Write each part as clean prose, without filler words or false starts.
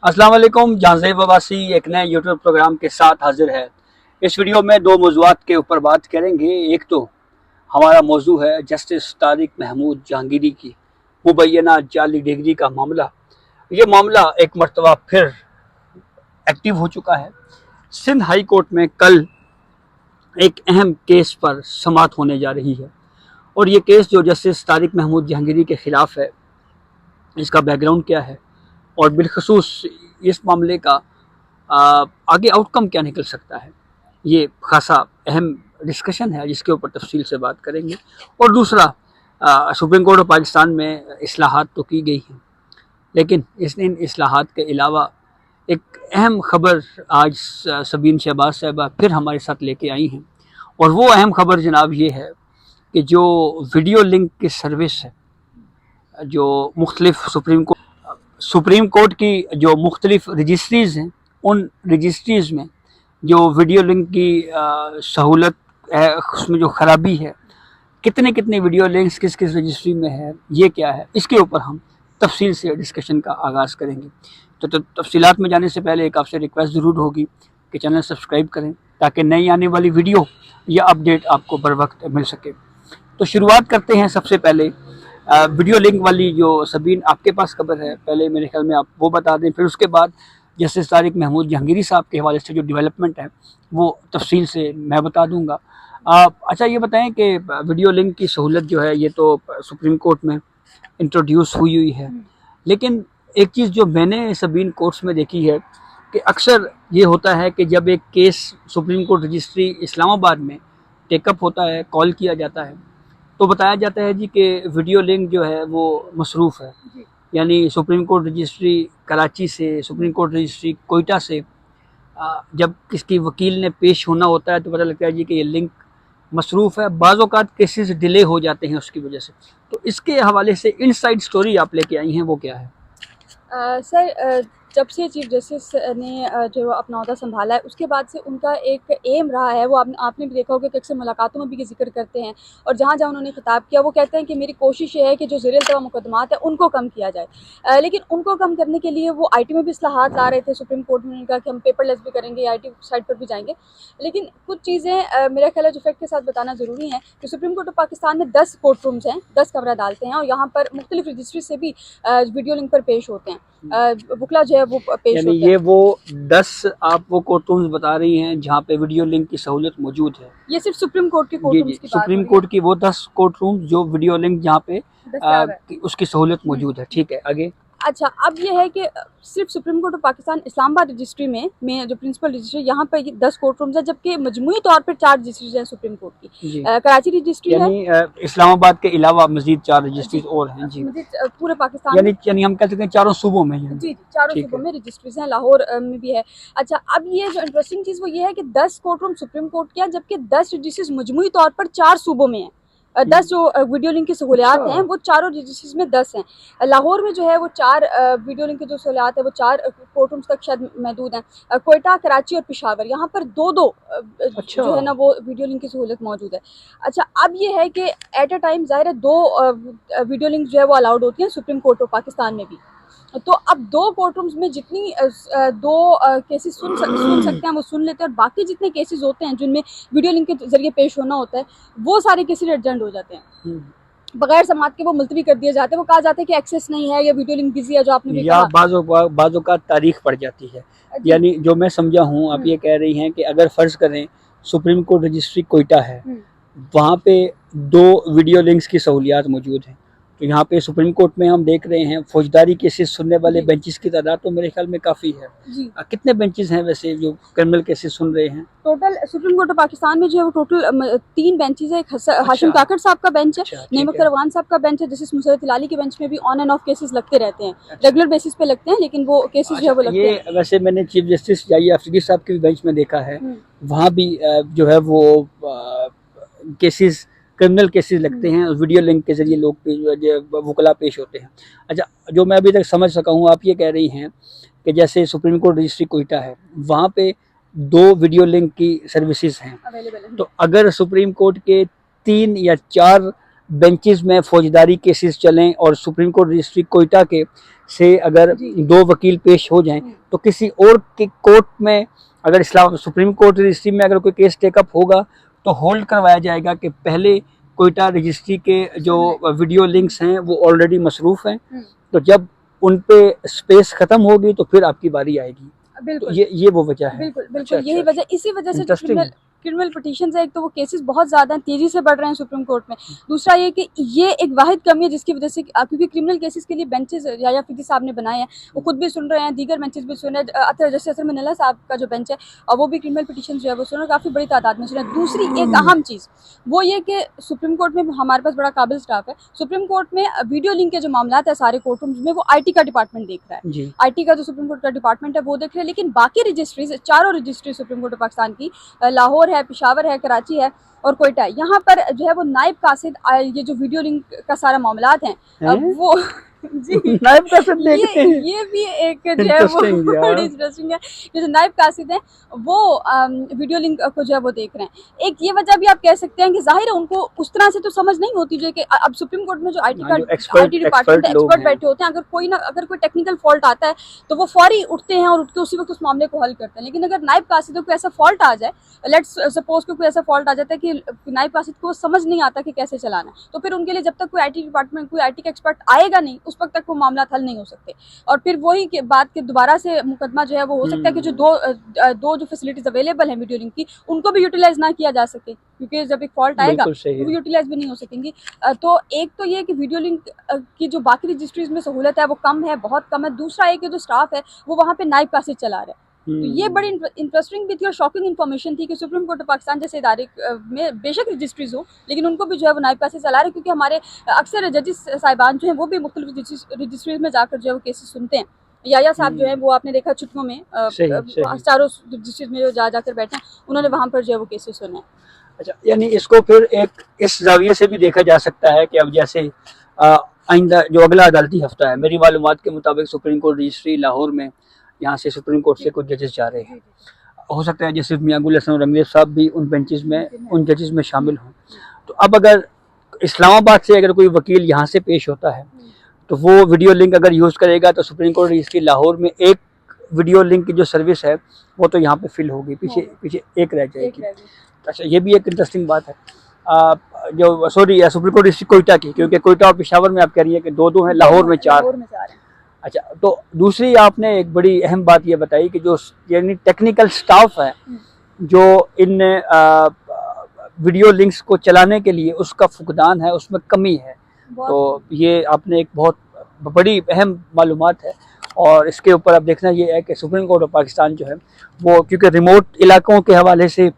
अस्सलाम वालेकुम। जहांज़ेब अब्बासी एक नए यूट्यूब प्रोग्राम के साथ हाजिर है। इस वीडियो में दो मौज़ूआत के ऊपर बात करेंगे। एक तो हमारा मौजू है जस्टिस तारिक महमूद जहांगीरी की मुबैना जाली डिग्री का मामला। ये मामला एक मरतबा फिर एक्टिव हो चुका है। सिंध हाई कोर्ट में कल एक अहम केस पर समाअत होने जा रही है और ये केस जो जस्टिस तारिक महमूद जहांगीरी के ख़िलाफ़ है, इसका बैकग्राउंड क्या है और बिलखसूस इस मामले का आगे आउटकम क्या निकल सकता है, ये खासा अहम डिस्कशन है जिसके ऊपर तफसील से बात करेंगे। और दूसरा, सुप्रीम कोर्ट ऑफ पाकिस्तान में इस्लाहात तो की गई हैं, लेकिन इन इस्लाहात के अलावा एक अहम ख़बर आज सबीन शहबाज साहबा फिर हमारे साथ लेके आई हैं। और वो अहम ख़बर जनाब ये है कि जो वीडियो लिंक की सर्विस है, जो मुख्तलिफ सुप्रीम कोर्ट की जो मुख्तलिफ रजिस्ट्रीज़ हैं, उन रजिस्ट्रीज़ में जो वीडियो लिंक की सहूलत है, उसमें जो ख़राबी है, कितने कितने वीडियो लिंक्स किस किस रजिस्ट्री में है, ये क्या है, इसके ऊपर हम तफसील से डिस्कशन का आगाज़ करेंगे। तो तफसीलात में जाने से पहले एक आपसे रिक्वेस्ट ज़रूर होगी कि चैनल सब्सक्राइब करें ताकि नई आने वाली वीडियो या अपडेट आपको बर वक्त मिल सके। तो शुरुआत करते हैं सबसे पहले वीडियो लिंक वाली जो सबीन आपके पास खबर है, पहले मेरे ख्याल में आप वो बता दें, फिर उसके बाद जस्टिस तारिक महमूद जहांगीरी साहब के हवाले से जो डेवलपमेंट है वो तफसील से मैं बता दूंगा। अच्छा ये बताएं कि वीडियो लिंक की सहूलत जो है ये तो सुप्रीम कोर्ट में इंट्रोड्यूस हुई है, लेकिन एक चीज़ जो मैंने सबीन कोर्ट्स में देखी है कि अक्सर ये होता है कि जब एक case supreme court registry Islamabad में टेकअप होता है, कॉल किया जाता है, तो बताया जाता है जी कि वीडियो लिंक जो है वो मसरूफ़ है। यानी सुप्रीम कोर्ट रजिस्ट्री कराची से, सुप्रीम कोर्ट रजिस्ट्री कोयटा से जब किसकी वकील ने पेश होना होता है तो पता लगता है जी कि ये लिंक मसरूफ़ है। बाज़ औक़ात केसेस डिले हो जाते हैं उसकी वजह से। तो इसके हवाले से इनसाइड स्टोरी आप लेके आई हैं, वो क्या है? सर, जब से चीफ जस्टिस ने जो अपना ओहदा संभाला है उसके बाद से उनका एक एम रहा है, वो आपने भी देखा होगा कि अक्सर मुलाकातों में भी जिक्र करते हैं और जहाँ जहाँ उन्होंने खिताब किया वो कहते हैं कि मेरी कोशिश ये है कि जो ज़ेर-ए-इल्तवा मुकदमात है उनको कम किया जाए। लेकिन उनको कम करने के लिए वो IT में भी इस्लाहात ला रहे थे। सुप्रीम कोर्ट ने कहा कि हम पेपरलेस भी करेंगे, IT साइड पर भी जाएंगे। लेकिन कुछ चीज़ें मेरा ख्याल है जो फैक्ट के साथ बताना ज़रूरी है कि सुप्रीम कोर्ट ऑफ पाकिस्तान में 10 कोर्ट रूम्स हैं, 10 कमरा डालते हैं और यहाँ पर मुख्तलिफ रजिस्ट्री से भी वीडियो लिंक पर पेश होते हैं। वकला जो है वो पेश यानी होते हैं। ये वो 10 आप वो कोर्ट रूम्स बता रही हैं जहाँ पे वीडियो लिंक की सहूलत मौजूद है? ये सिर्फ सुप्रीम कोर्ट के कोर्ट जी रूम्स जी, की बात हो सुप्रीम रही है। कोर्ट की वो 10 कोर्ट रूम जो वीडियो लिंक जहाँ पे दस्तयाब है। उसकी सहूलत मौजूद है। ठीक है, आगे। अच्छा, अब ये है कि सिर्फ supreme court of Pakistan Islamabad registry में जो प्रिंसिपल रजिस्ट्री यहाँ पर 10 कोर्ट रूम्स है, जबकि मजमूई तौर पर 4 रजिस्ट्रीज हैं सुप्रीम कोर्ट की। जी, कराची रजिस्ट्री है, यानी इस्लामाबाद के अलावा मजीद 4 रजिस्ट्रीज और हैं। जी, मजीद पूरे पाकिस्तान में। यानी हम कह सकते हैं चारों सूबों में ही। जी, चारों ठीक सूबों है। में रजिस्ट्रीज हैं, लाहौर में भी है। अच्छा, अब ये जो इंटरेस्टिंग चीज़ वो ये है कि 10 कोर्ट रूम सुप्रीम कोर्ट के हैं, जबकि 10 रजिस्ट्रीज मजमूई तौर पर 4 सूबों में हैं। 10 जो वीडियो लिंक की सहूलियात अच्छा। हैं वो चारों रजिस्ट्रीज में 10 हैं। लाहौर में जो है वो 4 वीडियो लिंक की जो सहूलियात है वो 4 कोर्ट रूम्स तक शायद महदूद हैं। कोयटा, कराची और पेशावर यहाँ पर 2-2 अच्छा। जो है ना वो वीडियो लिंक की सहूलियत मौजूद है। अच्छा, अब ये है कि एट अ टाइम ज़ाहिर है 2 वीडियो लिंक जो है वो अलाउड होती हैं सुप्रीम कोर्ट ऑफ पाकिस्तान में भी। तो अब 2 कोर्ट रूम्स में जितनी 2 केसेस सुन सकते हैं वो सुन लेते हैं और बाकी जितने केसेस होते हैं जिनमें वीडियो लिंक के ज़रिए पेश होना होता है वो सारे केसेस एडजर्न हो जाते हैं। बगैर समाअत के वो मुलतवी कर दिए जाते हैं। वो कहा जाता है कि एक्सेस नहीं है या वीडियो लिंक बिजी है, जो आपने भी या कहा। बाज़ों का तारीख पड़ जाती है। जी। यानी जो मैं समझा हूँ, आप ये कह रही हैं कि अगर फ़र्ज़ करें सुप्रीम कोर्ट रजिस्ट्री कोयटा है, वहाँ पे 2 वीडियो लिंक्स की सहूलियात मौजूद हैं। तो यहाँ पे सुप्रीम कोर्ट में हम देख रहे हैं फौजदारी केसेस सुनने वाले बेंचेस की तादाद तो मेरे ख्याल में काफ़ी है। जी। कितने बेंचेस हैं वैसे जो क्रिमिनल केसेस सुन रहे हैं? Total supreme court of Pakistan में जो है वो टोटल 3 बेंचेस है। एक हाशिम काकड़ साहब का बेंच है, अच्छा, नईम ठीक अख्तर है। अफगान साहब का बेंच है, जस्टिस मुसरत इलाली के बेंच में भी ऑन एंड ऑफ केसेस लगते रहते हैं। अच्छा। रेगुलर बेसिस पे लगते हैं, लेकिन वो केसेस जो है वो लगते हैं। ये वैसे मैंने चीफ जस्टिस जाइए अफरीदी साहब के भी बेंच में देखा है, वहाँ भी जो है वो केसेस क्रिमिनल केसेस लगते हैं, वीडियो लिंक के जरिए लोग वकला पेश होते हैं। अच्छा, जो मैं अभी तक समझ सका हूँ, आप ये कह रही हैं कि जैसे सुप्रीम कोर्ट रजिस्ट्री कोयटा है, वहाँ पे 2 वीडियो लिंक की सर्विसेज हैं, अवेलेबल है। तो अगर सुप्रीम कोर्ट के 3 या 4 बेंचेस में फौजदारी केसेस चलें और सुप्रीम कोर्ट रजिस्ट्री कोयटा के से अगर दो वकील पेश हो जाएं तो किसी और के कोर्ट में अगर इस्लाम सुप्रीम कोर्ट रजिस्ट्री में अगर कोई केस टेकअप होगा तो होल्ड करवाया जाएगा कि पहले कोयटा रजिस्ट्री के जो वीडियो लिंक्स हैं वो ऑलरेडी मसरूफ़ हैं, तो जब उन पे स्पेस ख़त्म होगी तो फिर आपकी बारी आएगी। बिल्कुल, तो ये वो वजह है। बिल्कुल, बिल्कुल अच्छा, यही अच्छा, वजह, इसी वजह से इंटरेस्टिंग। क्रिमिनल पिटीशंस है, एक तो वो केसेस बहुत ज़्यादा तेज़ी से बढ़ रहे हैं सुप्रीम कोर्ट में। दूसरा ये कि ये एक वाहिद कमी है जिसकी वजह से क्योंकि क्रिमिनल केसेस के लिए बेंचेस याया फिदी साहब ने बनाए हैं, वो खुद भी सुन रहे हैं, दीगर बेंचेस भी सुन रहे हैं। जैसे असर मनिल्ला साहब का जो बेंच है और वो भी क्रिमिनल पिटीशन जो है वो सुन रहे हैं, काफ़ी बड़ी तादाद में सुन रहे हैं। दूसरी एक अहम चीज़ वो ये कि सुप्रीम कोर्ट में हमारे पास बड़ा काबिल स्टाफ है। सुप्रीम कोर्ट में वीडियो लिंक के जो मामला है सारे कोर्ट रूम्स में वो IT का डिपार्टमेंट देख रहा है। जी। IT का जो सुप्रीम कोर्ट का डिपार्टमेंट है वो देख रहे हैं, लेकिन बाकी रजिस्ट्रीज, चारों registry supreme court of Pakistan की, लाहौर है, पेशावर है, कराची है और कोयटा है, यहाँ पर जो है वो नायब कासिद ये जो वीडियो लिंक का सारा मामलात हैं वो जी नायब कासिद देखते हैं। ये भी एक जो है वो Interesting यार। बड़ी इंटरेस्टिंग है। ये जो नायब कासिद हैं वो वीडियो लिंक को जो है वो देख रहे हैं। एक ये वजह भी आप कह सकते हैं कि जाहिर है उनको उस तरह से तो समझ नहीं होती जो कि अब सुप्रीम कोर्ट में जो IT हाँ, जो expert डिपार्टमेंट है, लोग एक्सपर्ट हैं। बैठे होते हैं। अगर कोई टेक्निकल फॉल्ट आता है तो वो फौरी उठते हैं और उठ के उसी वक्त उस मामले को हल करते हैं। लेकिन अगर नायब कासिदों को ऐसा फॉल्ट आ जाए, लेट्स सपोज कोई ऐसा फॉल्ट आ जाता है कि नायब कासिद को समझ नहीं आता कि कैसे चलाना है, तो फिर उनके लिए जब तक कोई IT डिपार्टमेंट, कोई IT का एक्सपर्ट आएगा नहीं, उस वक्त तक वो मामला हल नहीं हो सकते। और फिर वही के बात के दोबारा से मुकदमा जो है वो हो सकता है कि जो दो जो फैसिलिटीज अवेलेबल हैं वीडियो लिंक की, उनको भी यूटिलाइज ना किया जा सके, क्योंकि जब एक फॉल्ट आएगा तो वो यूटिलाइज भी नहीं हो सकेंगी। तो एक तो ये कि वीडियो लिंक की जो बाकी रजिस्ट्रीज में सहूलत है वो कम है, बहुत कम है। दूसरा एक जो स्टाफ है वो वहाँ पे नायब कासिद चला रहा है। तो ये बड़ी इंटरेस्टिंग भी थी और शॉकिंग इन्फॉर्मेशन थी कि सुप्रीम कोर्ट ऑफ पाकिस्तान जैसे इदारे में बेशक रजिस्ट्रीज हो, लेकिन उनको भी जो है वो नायब कासिद चला रहे हैं, क्योंकि हमारे अक्सर जजेस साहिबान जो हैं वो भी मुख्तलिफ रजिस्ट्रीज में जाकर जो है वो केसेस सुनते हैं। याया साहब जो है वो आपने देखा छुट्टियों में चारों रजिस्ट्रीज में जो जाकर बैठे हैं, उन्होंने वहाँ पर जो है वो केसेस सुने। अच्छा, यानी इसको फिर एक इस जाविये से भी देखा जा सकता है कि अब जैसे आइंदा जो अगला अदालती हफ्ता है, मेरी मालूमात के मुताबिक सुप्रीम कोर्ट रजिस्ट्री लाहौर में, यहाँ से सुप्रीम कोर्ट से कुछ जजेस जा रहे हैं। हो सकता है जैसे मियां गुल हसन और रंगरेज साहब भी उन बेंचेस में, उन जजेस में शामिल हों। तो अब अगर इस्लामाबाद से अगर कोई वकील यहाँ से पेश होता है तो वो वीडियो लिंक अगर यूज़ करेगा तो सुप्रीम कोर्ट रजिस्ट्री लाहौर में एक वीडियो लिंक की जो सर्विस है वो तो यहाँ पे फिल होगी, पीछे एक रह जाएगी। अच्छा, ये भी एक इंटरेस्टिंग बात है। जो सुप्रीम कोर्ट रजिस्ट्री कोयटा की, क्योंकि कोयटा और पेशावर में आप कह रही है कि दो हैं, लाहौर में 4 हैं। अच्छा, तो दूसरी आपने एक बड़ी अहम बात ये बताई कि जो यानी टेक्निकल स्टाफ है जो इन वीडियो लिंक्स को चलाने के लिए उसका फुकदान है, उसमें कमी है। तो ये आपने एक बहुत बड़ी अहम मालूमात है। और इसके ऊपर अब देखना ये है कि सुप्रीम कोर्ट ऑफ पाकिस्तान जो है वो, क्योंकि रिमोट इलाकों के हवाले से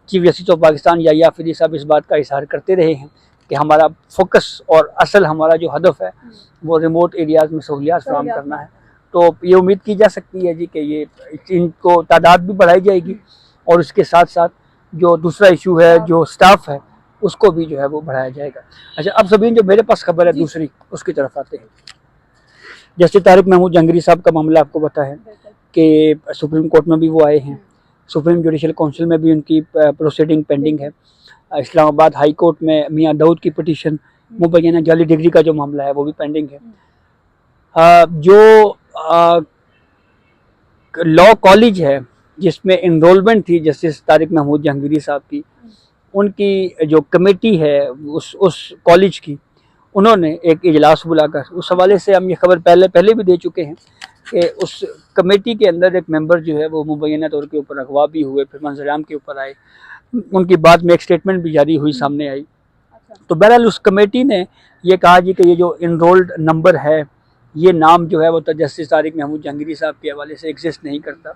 चीफ जस्टिस ऑफ पाकिस्तान याया फिदी साहब इस बात का इजहार करते रहे हैं कि हमारा फोकस और असल हमारा जो हदफ है वो रिमोट एरियाज़ में सहूलियात फराहम करना है। तो ये उम्मीद की जा सकती है जी कि ये इनको तादाद भी बढ़ाई जाएगी और उसके साथ साथ जो दूसरा इशू है जो स्टाफ है उसको भी जो है वो बढ़ाया जाएगा। अच्छा, अब सबीन जो मेरे पास खबर है दूसरी, उसकी तरफ आते हैं। जैसे तारिक महमूद जहांगीरी साहब का मामला आपको पता है कि सुप्रीम कोर्ट में भी वो आए हैं, सुप्रीम जुडिशल काउंसिल में भी उनकी प्रोसीडिंग पेंडिंग है। इस्लामाबाद हाई कोर्ट में मियां दाऊद की पिटीशन मुबैना जाली डिग्री का जो मामला है वो भी पेंडिंग है। जो लॉ कॉलेज है जिसमें इनरोलमेंट थी जस्टिस तारिक महमूद जहांगीरी साहब की, उनकी जो कमेटी है उस कॉलेज की, उन्होंने एक इजलास बुलाकर, उस हवाले से हम ये खबर पहले भी दे चुके हैं कि उस कमेटी के अंदर एक मेंबर जो है वो मुबैना तौर के ऊपर अगवा भी हुए, फिर मंजराम के ऊपर आए, उनकी बाद में एक स्टेटमेंट भी जारी हुई, सामने आई। तो बहरहाल उस कमेटी ने ये कहा जी कि ये जो इनरोल्ड नंबर है ये नाम जो है वो तो जस्टिस तारिक महमूद जहांगीरी साहब के हवाले से एग्जिस्ट नहीं करता।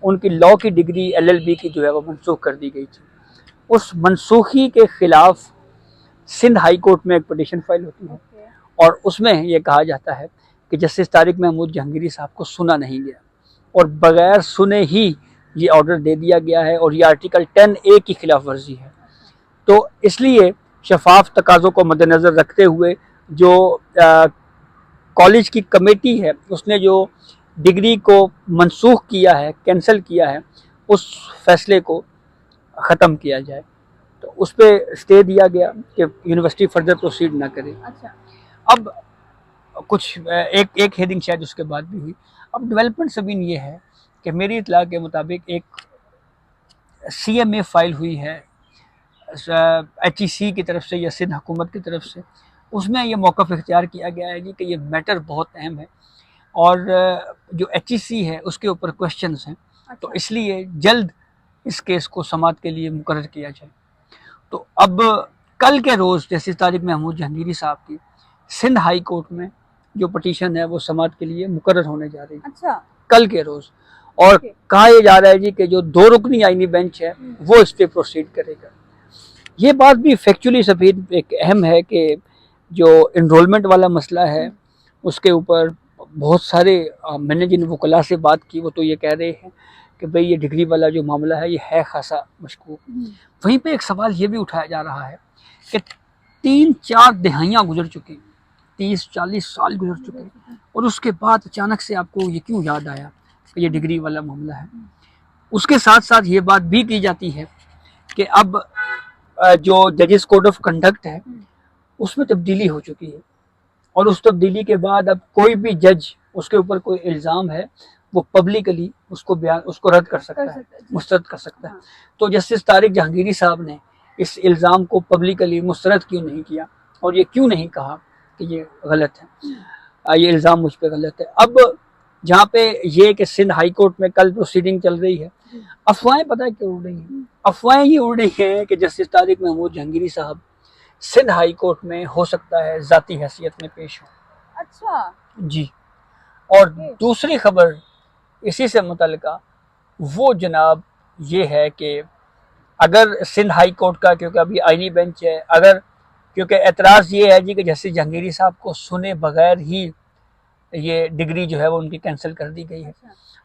उनकी लॉ की डिग्री LLB की जो है वो मनसूख कर दी गई थी। उस मनसूखी के खिलाफ सिंध हाई कोर्ट में एक पिटीशन फाइल होती है और उसमें ये कहा जाता है कि जस्टिस तारिक महमूद जहांगीरी साहब को सुना नहीं गया और बगैर सुने ही ये ऑर्डर दे दिया गया है और ये आर्टिकल 10A की खिलाफ वर्जी है। तो इसलिए शफाफ तकाज़ों को मद्देनज़र रखते हुए जो कॉलेज की कमेटी है उसने जो डिग्री को मनसूख किया है, कैंसिल किया है, उस फैसले को ख़त्म किया जाए। तो उस पर स्टे दिया गया कि यूनिवर्सिटी फर्दर प्रोसीड ना करे। अच्छा। अब कुछ एक हेडिंग शायद उसके बाद भी हुई। अब डेवलपमेंट सबीन ये है कि मेरी इतला के मुताबिक एक CMA फाइल हुई है HEC की तरफ से या सिंध हुकूमत की तरफ से, उसमें ये मौक़िफ़ इख्तियार किया गया है जी कि ये मैटर बहुत अहम है और जो HEC है उसके ऊपर क्वेश्चंस हैं, तो अच्छा। इसलिए जल्द इस केस को समाअत के लिए मुकर्रर किया जाए। तो अब कल के रोज़ जस्टिस तारिक महमूद जहांगीरी साहब की सिंध हाई कोर्ट में जो पटिशन है वो समाअत के लिए मुकर्रर होने जा रही है अच्छा। कल के रोज़। और ओके। कहा यह जा रहा है जी कि जो 2 रुकनी आईनी बेंच है वो इस पर प्रोसीड करेगा। ये बात भी फैक्चुअली सफीद एक अहम है कि जो इनरोलमेंट वाला मसला है उसके ऊपर बहुत सारे मैंने जिन वकला से बात की वो तो ये कह रहे हैं कि भाई ये डिग्री वाला जो मामला है ये है खासा मशकूक। वहीं पे एक सवाल ये भी उठाया जा रहा है कि 3-4 दिहाइयाँ गुजर चुकी, 30-40 साल गुजर चुके, और उसके बाद अचानक से आपको ये क्यों याद आया कि ये डिग्री वाला मामला है। उसके साथ साथ ये बात भी की जाती है कि अब जो जजेस कोड ऑफ कंडक्ट है उसमें तब्दीली हो चुकी है और उस तब्दीली के बाद अब कोई भी जज उसके ऊपर कोई इल्ज़ाम है वो पब्लिकली उसको रद्द कर सकता है, मुस्तरद कर सकता है। तो जस्टिस तारिक जहांगीरी साहब ने इस इल्ज़ाम को पब्लिकली मुस्तरद क्यों नहीं किया और ये क्यों नहीं कहा कि ये गलत है, ये इल्ज़ाम मुझ पर गलत है। अब जहाँ पे ये कि सिंध हाई कोर्ट में कल प्रोसीडिंग चल रही है, अफवाहें पता है क्यों उड़ रही हैं? अफवाहें ये उड़ रही हैं कि जस्टिस तारिक महमूद जहांगीरी साहब सिंध हाई कोर्ट में हो सकता है ज़ाती हैसियत में पेश हो। अच्छा जी। और दूसरी खबर इसी से मुतल्लिका वो जनाब ये है कि अगर सिंध हाई कोर्ट का, क्योंकि अभी आईनी बेंच है, अगर क्योंकि एतराज़ ये है जी कि जस्टिस जहांगीरी साहब को सुने बगैर ही ये डिग्री जो है वो उनकी कैंसिल कर दी गई है।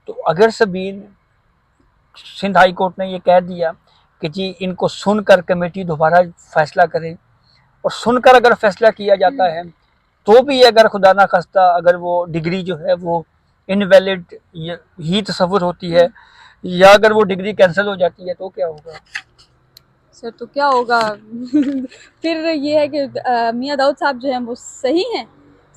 तो अगर सबीन सिंध हाई कोर्ट ने ये कह दिया कि जी इनको सुनकर कमेटी दोबारा फैसला करे, और सुनकर अगर फैसला किया जाता है तो भी अगर खुदा ना खास्ता अगर वो डिग्री जो है वो इनवैलिड ही तस्वुर होती है या अगर वो डिग्री कैंसिल हो जाती है तो क्या होगा? सर तो क्या होगा फिर ये है कि मियां दाऊद साहब जो हैं वो सही हैं,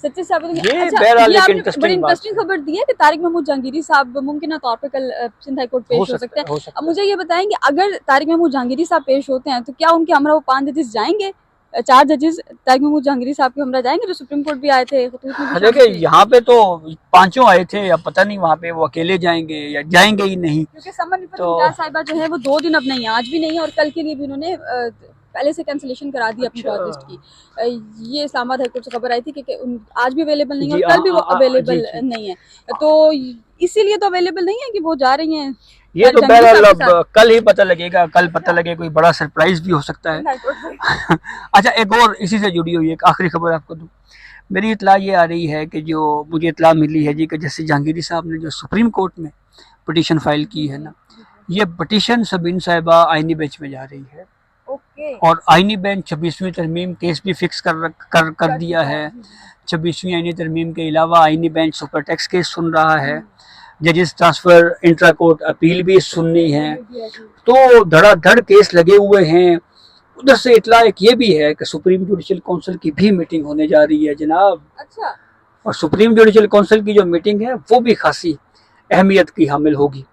सच्चे साबित होंगे। ये अच्छा, बहरहाल ये एक आपने इंटरेस्टिंग बड़ी बात इंटरेस्टिंग है। खबर दी है कि तारिक महमूद जहांगीरी साहब मुमकिन तौर पर कल सिंध हाई कोर्ट पेश हो सकते हैं। हो सकता अब है। मुझे ये बताएं कि अगर तारिक महमूद जहांगीरी साहब पेश होते हैं तो क्या उनके हमरा वो 5 जजेस जाएंगे, 4 जजेस तारिक महमूद जहांगीरी साहब के हमरा जाएंगे जो सुप्रीम कोर्ट भी आए थे, खतूत में भी देखिए शामिल थे? यहाँ पे तो 5 आए थे, अब पता नहीं वहाँ पे वो अकेले जाएंगे या जाएंगे ही नहीं। क्योंकि समर रिफत तो मुमताज साहिबा जो है वो 2 दिन अब नहीं है, आज भी नहीं है, और कल के लिए भी उन्होंने पहले से कैंसिलेशन करा दी अपनी अच्छा। शॉर्ट लिस्ट की। ये इस्लामाबाद हाईकोर्ट से खबर आई थी कि आज भी अवेलेबल नहीं है जी और कल भी वो अवेलेबल जी। नहीं है, तो इसीलिए तो अवेलेबल नहीं है कि वो जा रही हैं ये तो जहांगीर बहरहाल साहब के साथ। अब कल ही पता लगेगा, कल पता लगे, कोई बड़ा सरप्राइज भी हो सकता है। सिंध हाईकोर्ट से। अच्छा, एक और इसी से जुड़ी हुई एक आखिरी खबर आपको दूं। मेरी इतला ये आ रही है कि जो मुझे इतला मिली है जी कि जैसे जहांगीरी साहब ने जो सुप्रीम कोर्ट में पटिशन फाइल की है ना, ये पटिशन सबीन साहिबा आईनी बेंच में जा रही है। ओके। और आईनी बेंच 26वीं तरमीम केस भी फिक्स कर दिया है। 26वीं आईनी तरमीम के अलावा आईनी बेंच सुपर टैक्स केस सुन रहा है, जजेस ट्रांसफर इंट्रा कोर्ट अपील भी सुननी है, तो धड़ाधड़ केस लगे हुए हैं। उधर से इतला एक ये भी है कि सुप्रीम जुडिशल काउंसिल की भी मीटिंग होने जा रही है जनाब। अच्छा। और सुप्रीम जुडिशल काउंसिल की जो मीटिंग है वो भी खासी अहमियत की हामिल होगी।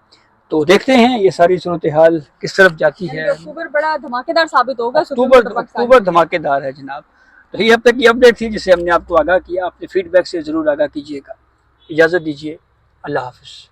तो देखते हैं ये सारी सूरत हाल किस तरफ जाती है। अक्टूबर बड़ा धमाकेदार साबित होगा। अक्टूबर धमाकेदार है जनाब। तो ये अब तक की अपडेट थी जिसे हमने आपको आगाह किया। अपने फीडबैक से ज़रूर आगाह कीजिएगा। इजाज़त दीजिए, अल्लाह हाफ़िज़।